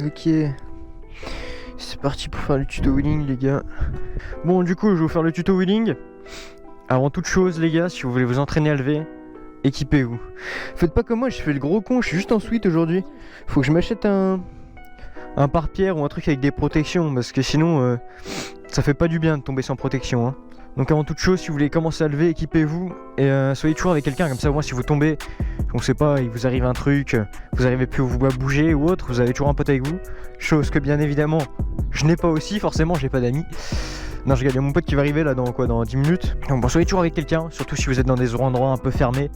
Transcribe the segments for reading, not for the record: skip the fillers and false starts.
Ok, c'est parti pour faire le tuto wheeling les gars. Bon du coup je vais vous faire le tuto wheeling. Avant toute chose les gars, si vous voulez vous entraîner à lever, équipez-vous. Faites pas comme moi, je fais le gros con, je suis juste en suite aujourd'hui. Faut que je m'achète un pare-pierre ou un truc avec des protections parce que sinon ça fait pas du bien de tomber sans protection hein. Donc avant toute chose, si vous voulez commencer à lever, équipez-vous et soyez toujours avec quelqu'un, comme ça au moins si vous tombez, on sait pas, il vous arrive un truc, vous arrivez plus à bouger ou autre, vous avez toujours un pote avec vous. Chose que bien évidemment, je n'ai pas aussi, forcément j'ai pas d'amis. Non je regarde, il y a mon pote qui va arriver là dans 10 minutes. Donc bon, soyez toujours avec quelqu'un, surtout si vous êtes dans des endroits un peu fermés.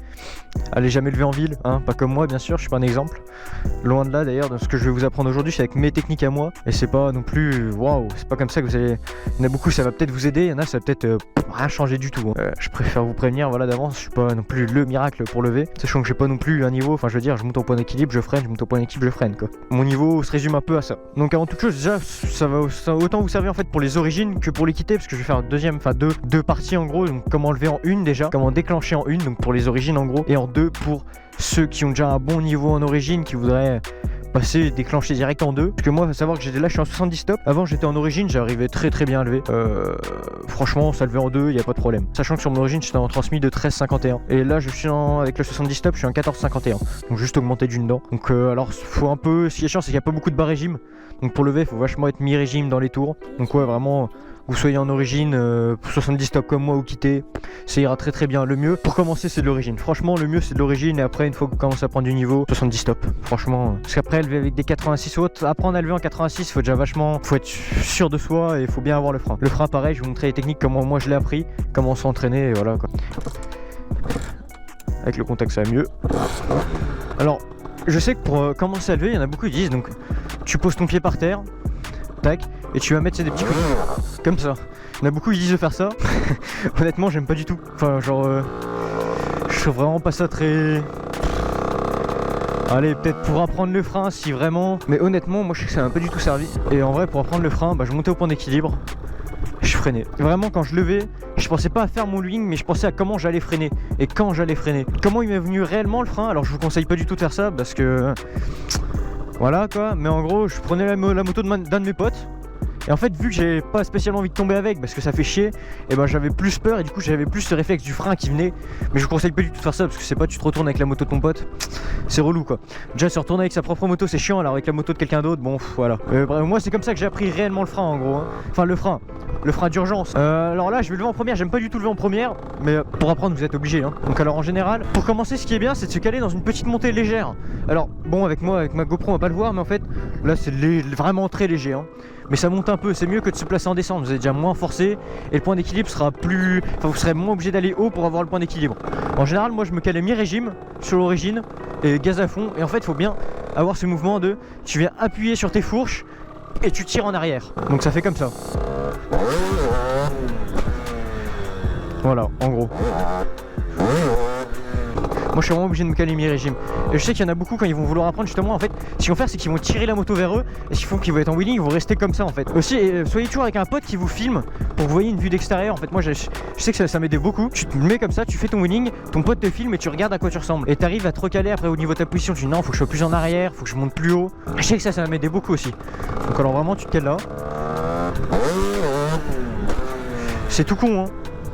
Allez jamais lever en ville, hein, pas comme moi bien sûr, je suis pas un exemple. Loin de là d'ailleurs, de ce que je vais vous apprendre aujourd'hui, c'est avec mes techniques à moi. Et c'est pas non plus, waouh, c'est pas comme ça que vous allez... Il y en a beaucoup, ça va peut-être vous aider, il y en a, ça va peut-être rien changer du tout. Hein. Je préfère vous prévenir, voilà d'avance, je suis pas non plus le miracle pour lever. Sachant que j'ai pas non plus un niveau, enfin je veux dire, je monte au point d'équilibre, je freine, je monte au point d'équilibre, je freine quoi. Mon niveau se résume un peu à ça. Donc avant toute chose, déjà, ça va autant vous servir en fait pour les origines que pour l'équité, parce que je vais faire deux parties en gros. Donc comment lever en une déjà, comment déclencher en une, donc pour les origines en gros, et en deux pour ceux qui ont déjà un bon niveau en origine, qui voudraient passer, déclencher direct en deux. Parce que moi, faut savoir que j'étais là, je suis en 70 stop. Avant, j'étais en origine, j'arrivais très bien à lever. Franchement, ça levait en deux, il n'y a pas de problème. Sachant que sur mon origine, j'étais en transmis de 13,51. Et là, je suis avec le 70 stop, je suis en 14,51. Donc juste augmenté d'une dent. Donc alors, faut un peu. Ce qui est chiant, c'est qu'il n'y a pas beaucoup de bas régime. Donc pour lever, il faut vachement être mi-régime dans les tours. Donc ouais, vraiment. Vous soyez en origine, 70 stop comme moi ou quitter, ça ira très bien. Le mieux pour commencer c'est de l'origine. Franchement le mieux c'est de l'origine, et après une fois que vous commencez à prendre du niveau, 70 stop. Franchement, parce qu'après lever avec des 86 autres, apprendre à lever en 86, faut déjà faut être sûr de soi et il faut bien avoir le frein. Le frein pareil, je vais vous montrer les techniques, comment moi je l'ai appris, comment s'entraîner et voilà quoi. Avec le contact ça va mieux. Alors je sais que pour commencer à lever, il y en a beaucoup qui disent donc tu poses ton pied par terre. Tac, et tu vas mettre des petits coups comme ça. Il y en a beaucoup qui disent de faire ça. Honnêtement, j'aime pas du tout. Enfin, genre, je trouve vraiment pas ça très. Allez, peut-être pour apprendre le frein, si vraiment. Mais honnêtement, moi je sais que ça m'a pas du tout servi. Et en vrai, pour apprendre le frein, je montais au point d'équilibre. Je freinais. Vraiment, quand je levais, je pensais pas à faire mon wing, mais je pensais à comment j'allais freiner. Et quand j'allais freiner. Comment il m'est venu réellement le frein. Alors, je vous conseille pas du tout de faire ça parce que. Voilà quoi, mais en gros je prenais la moto d'un de mes potes. Et en fait vu que j'avais pas spécialement envie de tomber avec parce que ça fait chier, et j'avais plus peur et du coup j'avais plus ce réflexe du frein qui venait. Mais je vous conseille pas du tout de faire ça parce que c'est pas, tu te retournes avec la moto de ton pote, c'est relou quoi. Déjà se retourner avec sa propre moto c'est chiant, alors avec la moto de quelqu'un d'autre, bon voilà. Bref, moi c'est comme ça que j'ai appris réellement le frein en gros hein. Enfin le frein d'urgence. Alors là je vais lever en première, j'aime pas du tout lever en première, mais pour apprendre vous êtes obligé hein. Donc alors en général, pour commencer ce qui est bien c'est de se caler dans une petite montée légère. Alors bon avec moi, avec ma GoPro on va pas le voir, mais en fait là c'est vraiment très léger hein. Mais ça monte un peu, c'est mieux que de se placer en descente, vous êtes déjà moins forcé et le point d'équilibre sera plus... Enfin vous serez moins obligé d'aller haut pour avoir le point d'équilibre. En général moi je me calais mi-régime sur l'origine et gaz à fond, et en fait il faut bien avoir ce mouvement de... Tu viens appuyer sur tes fourches et tu tires en arrière. Donc ça fait comme ça. Voilà, en gros. Moi je suis vraiment obligé de me caler mi-régime. Et je sais qu'il y en a beaucoup quand ils vont vouloir apprendre justement en fait, ce qu'ils vont faire c'est qu'ils vont tirer la moto vers eux, et s'ils font qu'ils vont être en wheeling, ils vont rester comme ça en fait. Aussi soyez toujours avec un pote qui vous filme pour que vous voyez une vue d'extérieur. En fait moi je sais que ça m'aidait beaucoup. Tu te mets comme ça, tu fais ton wheeling, ton pote te filme et tu regardes à quoi tu ressembles. Et t'arrives à te recaler après au niveau de ta position, tu dis non faut que je sois plus en arrière, faut que je monte plus haut. Je sais que ça m'aidait beaucoup aussi. Donc alors vraiment tu te cales là. C'est tout con hein.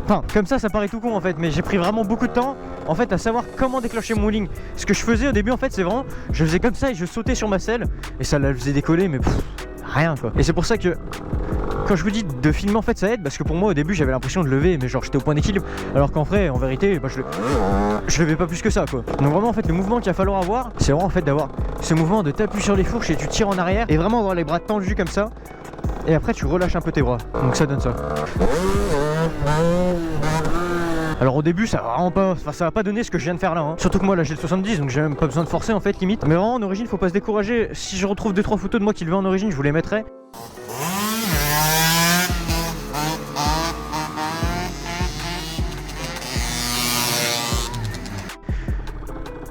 Enfin, comme ça paraît tout con en fait, mais j'ai pris vraiment beaucoup de temps en fait à savoir comment déclencher mon wheeling. Ce que je faisais au début en fait c'est vraiment, je faisais comme ça et je sautais sur ma selle et ça la faisait décoller, mais rien quoi. Et c'est pour ça que quand je vous dis de filmer en fait ça aide, parce que pour moi au début j'avais l'impression de lever mais genre j'étais au point d'équilibre, alors qu'en vrai en vérité je levais pas plus que ça quoi. Donc vraiment en fait le mouvement qu'il va falloir avoir, c'est vraiment en fait d'avoir ce mouvement de t'appuyer sur les fourches et tu tires en arrière et vraiment avoir les bras tendus comme ça. Et après tu relâches un peu tes bras, donc ça donne ça. Alors au début ça va vraiment pas, enfin, ça va pas donner ce que je viens de faire là hein. Surtout que moi là j'ai le 70 donc j'ai même pas besoin de forcer en fait limite. Mais vraiment en origine faut pas se décourager. Si je retrouve 2-3 photos de moi qui levait en origine je vous les mettrai.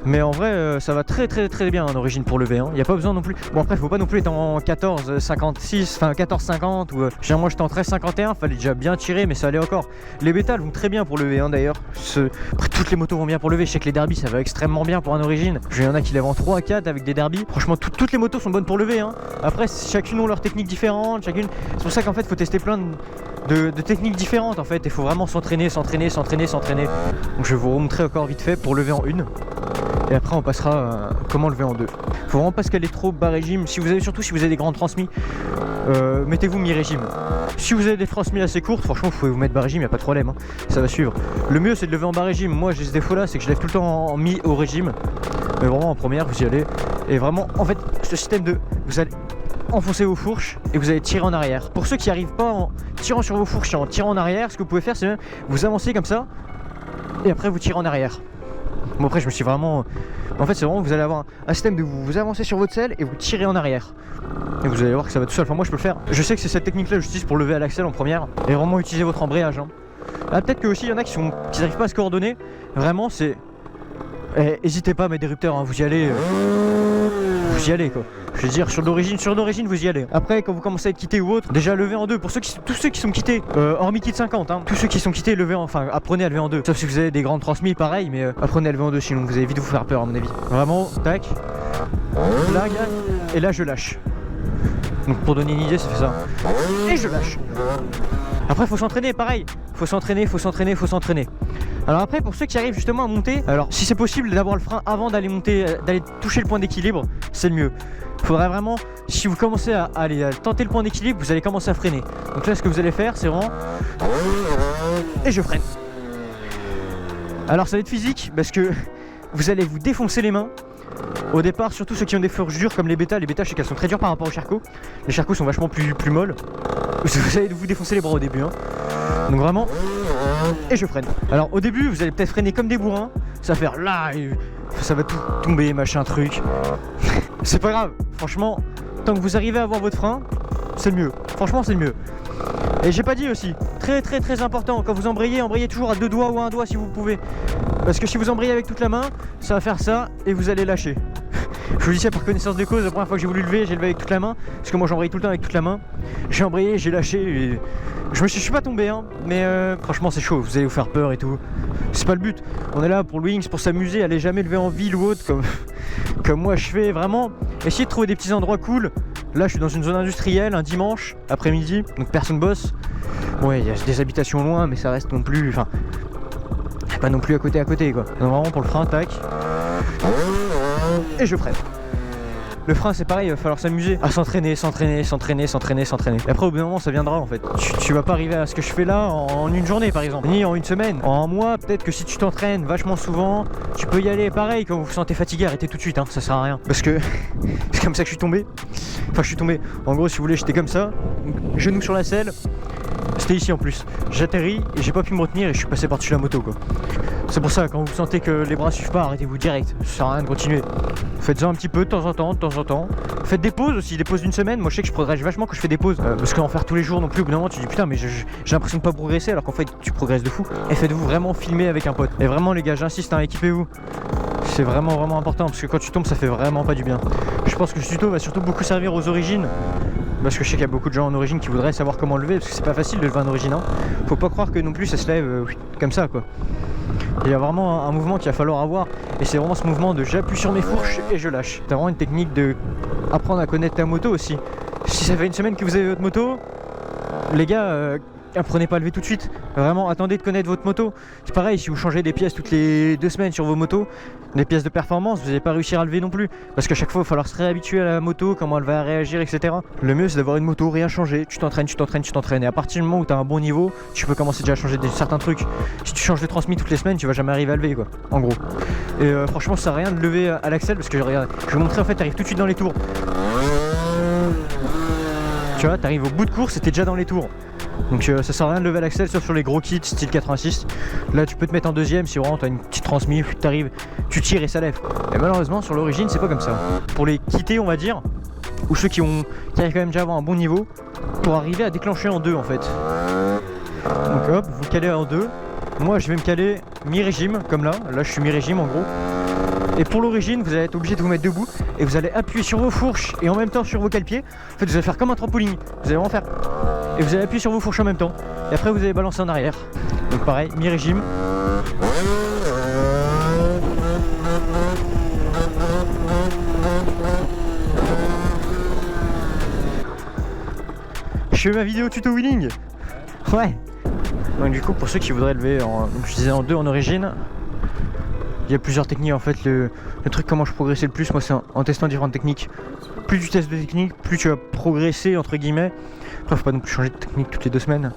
Mais en vrai, ça va très bien en origine pour lever. Il n'y a pas besoin non plus. Bon, après, faut pas non plus être en 14,56, enfin 14,50 ou. Moi j'étais en 13,51, fallait déjà bien tirer, mais ça allait encore. Les bétales vont très bien pour lever d'ailleurs. Après, toutes les motos vont bien pour lever. Je sais que les derbies ça va extrêmement bien pour un origine. Il y en a qui lèvent en 3 à 4 avec des derbies. Franchement, toutes les motos sont bonnes pour lever. Après, chacune ont leur technique différente. C'est pour ça qu'en fait, faut tester plein de techniques différentes en fait. Il faut vraiment s'entraîner. Donc je vais vous remontrer encore vite fait pour lever en 1. Et après on passera à comment lever en 2. Faut vraiment pas se caler trop bas régime. Surtout si vous avez des grands transmis, mettez-vous mi-régime. Si vous avez des transmis assez courtes, franchement vous pouvez vous mettre bas régime, y a pas de problème, ça va suivre. Le mieux c'est de lever en bas régime. Moi j'ai ce défaut là, c'est que je lève tout le temps en mi-haut régime. Mais vraiment en première vous y allez. Et vraiment en fait ce système de vous allez enfoncer vos fourches et vous allez tirer en arrière. Pour ceux qui arrivent pas en tirant sur vos fourches et en tirant en arrière, ce que vous pouvez faire c'est même vous avancer comme ça et après vous tirez en arrière. Bon après je me suis vraiment... En fait c'est vraiment vous allez avoir un système de vous avancez sur votre selle et vous tirez en arrière. Et vous allez voir que ça va tout seul. Enfin moi je peux le faire. Je sais que c'est cette technique là que j'utilise pour lever à l'axel en première. Et vraiment utiliser votre embrayage. Ah, peut-être que aussi il y en a qui n'arrivent pas à se coordonner. Vraiment c'est... N'hésitez pas à mettre des rupteurs, vous y allez. Vous y allez quoi. Je veux dire sur l'origine vous y allez. Après quand vous commencez à être quitté ou autre, déjà lever en 2. Pour tous ceux qui sont quittés, hormis kit 50, tous ceux qui sont quittés, apprenez à lever en 2. Sauf si vous avez des grandes transmis pareil, mais apprenez à lever en 2 sinon vous allez vite vous faire peur à mon avis. Vraiment, tac. Là, et là je lâche. Donc pour donner une idée, ça fait ça. Et je lâche. Après faut s'entraîner, pareil. Faut s'entraîner. Alors après pour ceux qui arrivent justement à monter, alors si c'est possible d'avoir le frein avant d'aller monter, d'aller toucher le point d'équilibre, c'est le mieux. Faudrait vraiment, si vous commencez à tenter le point d'équilibre, vous allez commencer à freiner. Donc là ce que vous allez faire c'est vraiment... Et je freine. Alors ça va être physique parce que vous allez vous défoncer les mains. Au départ, surtout ceux qui ont des fourches dures comme les bêtas, je sais qu'elles sont très dures par rapport aux charcots. Les charcots sont vachement plus molles. Vous allez vous défoncer les bras au début. Donc vraiment... Et je freine. Alors au début vous allez peut-être freiner comme des bourrins. Ça va faire là, ça va tout tomber, machin truc. C'est pas grave, franchement, tant que vous arrivez à avoir votre frein, c'est le mieux. Franchement c'est le mieux. Et j'ai pas dit aussi, très important, quand vous embrayez toujours à 2 doigts ou 1 doigt si vous pouvez. Parce que si vous embrayez avec toute la main, ça va faire ça et vous allez lâcher. Je vous dis ça par connaissance de cause, la première fois que j'ai voulu lever, j'ai levé avec toute la main. Parce que moi j'embraye tout le temps avec toute la main. J'ai embrayé, j'ai lâché et... Je suis pas tombé mais franchement c'est chaud, vous allez vous faire peur et tout. C'est pas le but, on est là pour le wings, pour s'amuser, allez jamais lever en ville ou autre comme moi je fais, vraiment. Essayez de trouver des petits endroits cool. Là je suis dans une zone industrielle, un dimanche après-midi, donc personne bosse. Bon il y a des habitations loin mais ça reste non plus, enfin... pas non plus à côté quoi. Donc vraiment pour le frein, tac. Et je freine. Le frein c'est pareil, il va falloir s'amuser à s'entraîner. Et après au bout d'un moment ça viendra en fait. Tu vas pas arriver à ce que je fais là en une journée par exemple, ni en une semaine. En un mois, peut-être que si tu t'entraînes vachement souvent, tu peux y aller pareil. Quand vous vous sentez fatigué, arrêtez tout de suite, ça sert à rien. Parce que c'est comme ça que je suis tombé. Enfin je suis tombé, en gros si vous voulez j'étais comme ça, genou sur la selle. C'était ici en plus. J'atterris et j'ai pas pu me retenir et je suis passé par-dessus la moto quoi. C'est pour ça quand vous sentez que les bras suivent pas, arrêtez-vous direct. Ça sert à rien de continuer. Faites-en un petit peu de temps en temps. Faites des pauses aussi, des pauses d'une semaine. Moi je sais que je progresse vachement quand je fais des pauses. Parce qu'en faire tous les jours non plus, au bout d'un moment tu dis putain mais j'ai l'impression de pas progresser alors qu'en fait tu progresses de fou. Et faites-vous vraiment filmer avec un pote. Et vraiment les gars j'insiste, équipez-vous. C'est vraiment important parce que quand tu tombes ça fait vraiment pas du bien. Je pense que ce tuto va surtout beaucoup servir aux origines. Parce que je sais qu'il y a beaucoup de gens en origine qui voudraient savoir comment lever. Parce que c'est pas facile de lever en origine. Faut pas croire que non plus ça se lève comme ça quoi. Il y a vraiment un mouvement qu'il va falloir avoir. Et c'est vraiment ce mouvement de j'appuie sur mes fourches et je lâche. C'est vraiment une technique de apprendre à connaître ta moto aussi. Si ça fait une semaine que vous avez votre moto, les gars, apprenez pas à lever tout de suite. Vraiment, attendez de connaître votre moto. C'est pareil, si vous changez des pièces toutes les 2 semaines sur vos motos, des pièces de performance, vous n'allez pas réussir à lever non plus. Parce qu'à chaque fois, il va falloir se réhabituer à la moto, comment elle va réagir, etc. Le mieux, c'est d'avoir une moto, rien changer. Tu t'entraînes. Et à partir du moment où tu as un bon niveau, tu peux commencer déjà à changer certains trucs. Si tu changes de transmis toutes les semaines, tu vas jamais arriver à lever, quoi. En gros. Et franchement, ça sert à rien de lever à l'axel parce que regarde, je vais vous montrer en fait, tu arrives tout de suite dans les tours. Tu vois, tu arrives au bout de course et t'es déjà dans les tours. Donc ça sert à rien de lever à l'axel sauf sur les gros kits style 86. Là tu peux te mettre en deuxième si vraiment tu as une petite transmise, tu arrives, tu tires et ça lève. Et malheureusement sur l'origine c'est pas comme ça. Pour les quitter on va dire, ou ceux qui arrivent quand même déjà à avoir un bon niveau, pour arriver à déclencher en 2 en fait. Donc hop, vous calez en 2. Moi je vais me caler mi-régime comme là je suis mi-régime en gros. Et pour l'origine, vous allez être obligé de vous mettre debout et vous allez appuyer sur vos fourches et en même temps sur vos cale-pieds. En fait, vous allez faire comme un trampoline. Vous allez vraiment faire. Et vous allez appuyer sur vos fourches en même temps. Et après, vous allez balancer en arrière. Donc pareil, mi-régime. Je fais ma vidéo tuto wheeling. Ouais. Donc du coup, pour ceux qui voudraient lever en, donc je disais en 2 en origine, il y a plusieurs techniques en fait. Le truc comment je progressais le plus, moi c'est en testant différentes techniques. Plus tu testes de techniques, plus tu vas progresser entre guillemets. Après faut pas non plus changer de technique toutes les 2 semaines.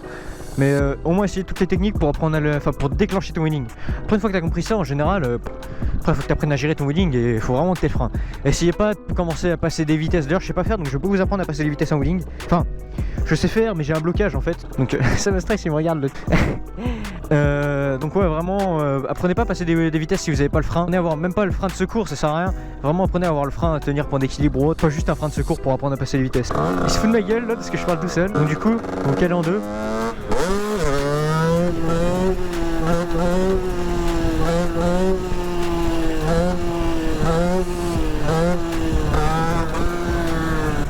Mais au moins essayer toutes les techniques pour apprendre à pour déclencher ton wheeling. Après une fois que tu as compris ça, en général, après il faut que tu apprennes à gérer ton wheeling et il faut vraiment que tu aies le frein. Essayez pas de commencer à passer des vitesses. D'ailleurs je sais pas faire, donc je peux vous apprendre à passer les vitesses en wheeling. Enfin, je sais faire mais j'ai un blocage en fait. Donc ça me stresse, il me regarde donc ouais vraiment apprenez pas à passer des vitesses si vous n'avez pas le frein. Apprenez à avoir même pas le frein de secours, ça sert à rien. Vraiment apprenez à avoir le frein à tenir point d'équilibre ou autre, pas juste un frein de secours pour apprendre à passer les vitesses. Il se fout de ma gueule là parce que je parle tout seul. Donc du coup, vous calez en 2.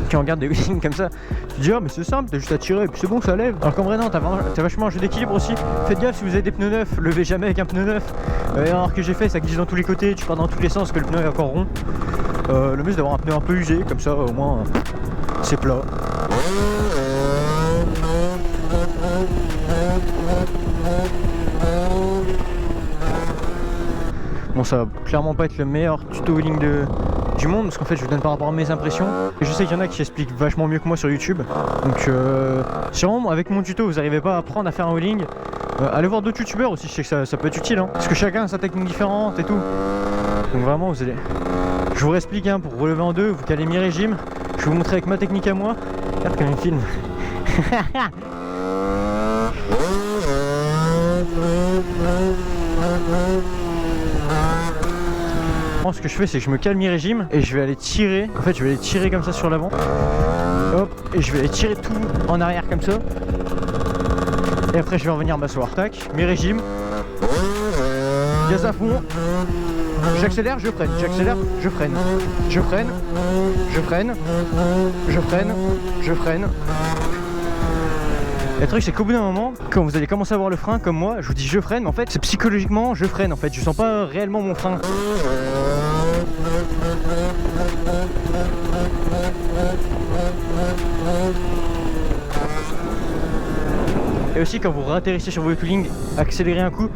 Quand on regarde des wheelings comme ça, tu te dis ah mais c'est simple, t'as juste à tirer et puis c'est bon, ça lève. Alors qu'en vrai non, t'as vachement un jeu d'équilibre aussi. Faites gaffe si vous avez des pneus neufs, levez jamais avec un pneu neuf. L'erreur que j'ai fait, ça glisse dans tous les côtés, tu pars dans tous les sens que le pneu est encore rond. Le mieux c'est d'avoir un pneu un peu usé, comme ça au moins c'est plat. Bon ça va clairement pas être le meilleur tuto wheeling du monde parce qu'en fait je vous donne par rapport à mes impressions et je sais qu'il y en a qui expliquent vachement mieux que moi sur YouTube. Donc si vraiment avec mon tuto vous n'arrivez pas à apprendre à faire un wheeling, allez voir d'autres youtubeurs aussi, je sais que ça peut être utile hein, parce que chacun a sa technique différente et tout. Donc vraiment vous allez, je vous réexplique hein, pour relever en 2, vous calez mi-régime, je vais vous montrer avec ma technique à moi. Regarde comme il filme. Ce que je fais c'est que je me cale mi-régime et je vais aller tirer. En fait je vais aller tirer comme ça sur l'avant. Hop, et je vais aller tirer tout en arrière comme ça. Et après je vais revenir m'asseoir. Tac, mi-régime. Gaz à fond. J'accélère, je freine, j'accélère, je freine. Je freine, je freine, je freine, je freine. Et le truc c'est qu'au bout d'un moment, quand vous allez commencer à avoir le frein comme moi, je vous dis je freine, mais en fait c'est psychologiquement je freine en fait, je sens pas réellement mon frein. Et aussi quand vous ratterrissez sur votre wheeling, accélérez un coup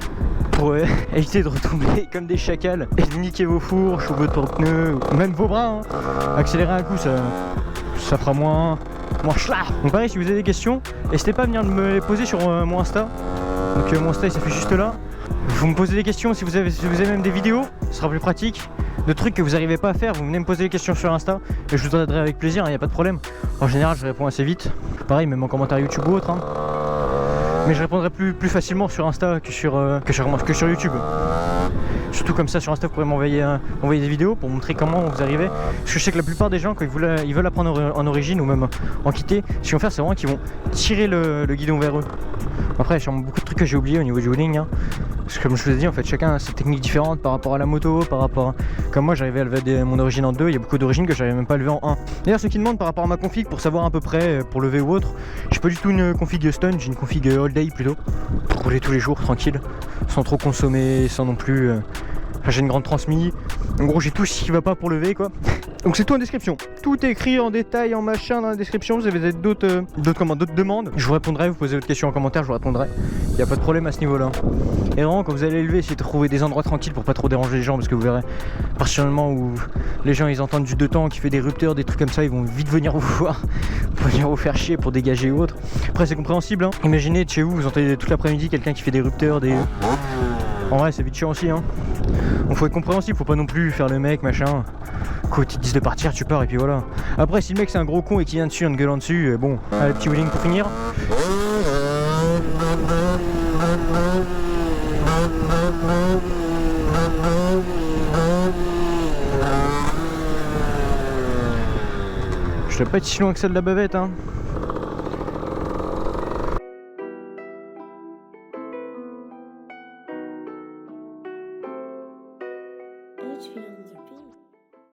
pour éviter de retomber comme des chacals et de niquer vos fourches ou votre porte-pneu ou même vos bras. Hein. Accélérez un coup, ça fera moins schlag. Donc pareil, si vous avez des questions, n'hésitez pas à venir me les poser sur mon Insta. Donc mon Insta il s'affiche juste là. Vous me posez des questions si vous avez même des vidéos, ce sera plus pratique. De trucs que vous n'arrivez pas à faire, vous venez me poser des questions sur Insta et je vous aiderai avec plaisir, il n'y a pas de problème. En général je réponds assez vite. Pareil, même en commentaire YouTube ou autre. Hein. Mais je répondrai plus facilement sur Insta que sur YouTube. Surtout comme ça sur Insta vous pourrez m'envoyer des vidéos pour montrer comment vous arrivez. Parce que je sais que la plupart des gens quand ils veulent apprendre en origine ou même en quitter, ce qu'ils vont faire c'est vraiment qu'ils vont tirer le guidon vers eux. Après il y a sûrement beaucoup de trucs que j'ai oublié au niveau du wheeling hein. Parce que comme je vous ai dit en fait chacun a ses techniques différentes par rapport à la moto, par rapport à... Comme moi j'arrivais à lever mon origine en 2, il y a beaucoup d'origines que j'arrivais même pas à lever en 1. D'ailleurs ceux qui demandent par rapport à ma config pour savoir à peu près pour lever ou autre, j'ai pas du tout une config stun, j'ai une config all day plutôt. Pour rouler tous les jours tranquille, sans trop consommer, sans non plus... Enfin, j'ai une grande transmis, en gros j'ai tout ce qui va pas pour lever quoi. Donc c'est tout en description, tout est écrit en détail, en machin dans la description. Vous avez d'autres demandes, je vous répondrai, vous posez votre question en commentaire, je vous répondrai. Il n'y a pas de problème à ce niveau là. Et vraiment quand vous allez lever, essayez de trouver des endroits tranquilles pour pas trop déranger les gens. Parce que vous verrez, partiellement où les gens ils entendent du 2 temps qui fait des rupteurs, des trucs comme ça, ils vont vite venir vous voir, pour venir vous faire chier pour dégager ou autre. Après c'est compréhensible hein. Imaginez de chez vous, vous entendez toute l'après-midi quelqu'un qui fait des rupteurs, En vrai c'est vite chiant aussi hein. Donc faut être compréhensible, faut pas non plus faire le mec machin. Quand ils te disent de partir, tu pars et puis voilà. Après si le mec c'est un gros con et qu'il vient dessus en te gueulant dessus, bon, allez petit wheeling pour finir. Je dois pas être si loin que ça de la bavette hein.